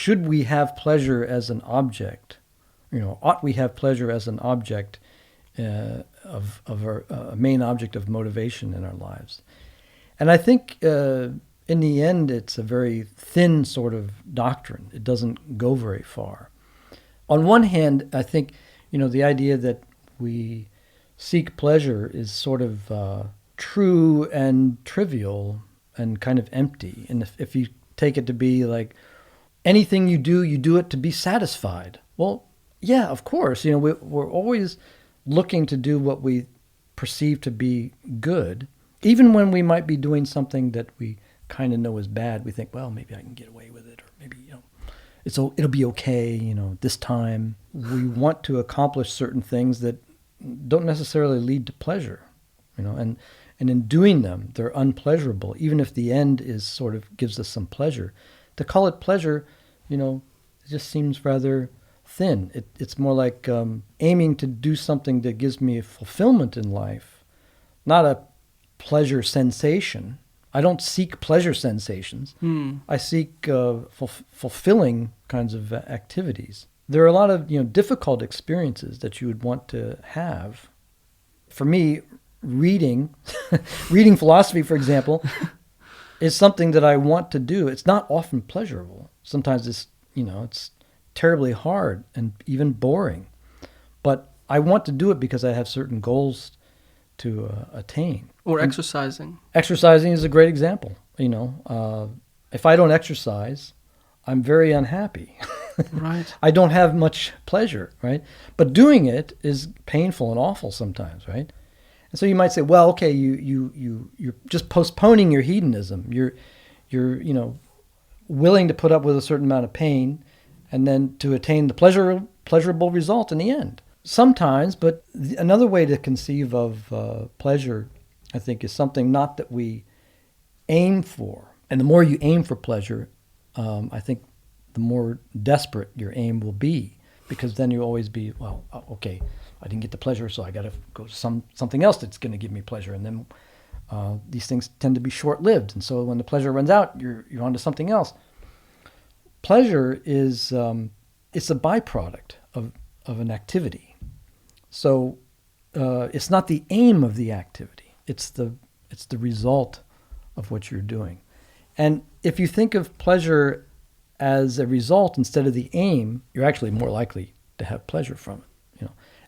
should we have pleasure as an object? Ought we have pleasure as an object of our main object of motivation in our lives? And I think in the end, it's a very thin sort of doctrine. It doesn't go very far. On one hand, I think, the idea that we seek pleasure is sort of true and trivial and kind of empty. And if you take it to be like anything you do it to be satisfied. Well, yeah, of course. We're always looking to do what we perceive to be good. Even when we might be doing something that we kind of know is bad, we think, well, maybe I can get away with it, or maybe, it'll be okay, this time. We want to accomplish certain things that don't necessarily lead to pleasure, and in doing them, they're unpleasurable, even if the end is sort of gives us some pleasure. To call it pleasure, it just seems rather thin. It's more like aiming to do something that gives me a fulfillment in life, not a pleasure sensation. I don't seek pleasure sensations. I seek fulfilling kinds of activities. There are a lot of difficult experiences that you would want to have. For me, reading philosophy, for example, is something that I want to do. It's not often pleasurable. Sometimes it's terribly hard and even boring. But I want to do it because I have certain goals to attain. Or exercising. Exercising is a great example. If I don't exercise, I'm very unhappy. Right. I don't have much pleasure, right? But doing it is painful and awful sometimes, right? And so you might say, well, okay, you're just postponing your hedonism. You're willing to put up with a certain amount of pain, and then to attain the pleasurable result in the end. Sometimes, but another way to conceive of pleasure, I think, is something not that we aim for. And the more you aim for pleasure, I think the more desperate your aim will be, because then you'll always be, well, okay, I didn't get the pleasure, so I got to go to something else that's going to give me pleasure. And then these things tend to be short-lived, and so when the pleasure runs out, you're on to something else. Pleasure is it's a byproduct of an activity. So it's not the aim of the activity. It's the result of what you're doing. And if you think of pleasure as a result instead of the aim, you're actually more likely to have pleasure from it.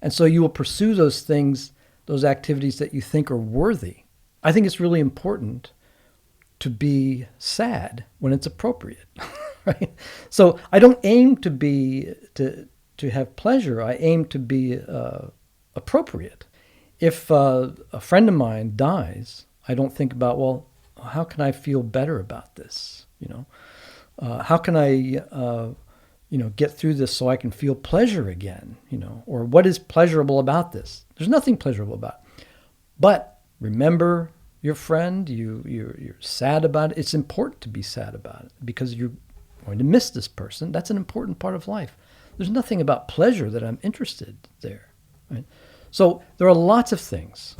And so you will pursue those things, those activities that you think are worthy. I think it's really important to be sad when it's appropriate, right? So I don't aim to have pleasure. I aim to be appropriate. If a friend of mine dies, I don't think about, well, how can I feel better about this? How can I, get through this so I can feel pleasure again? Or what is pleasurable about this? There's nothing pleasurable about it. But remember your friend. You're sad about it. It's important to be sad about it because you're going to miss this person. That's an important part of life. There's nothing about pleasure that I'm interested there, right? So there are lots of things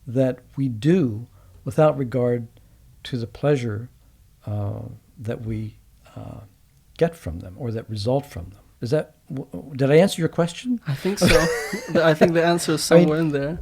that we do without regard to the pleasure that we get from them or that result from them. Did I answer your question? I think so. I think the answer is somewhere in there.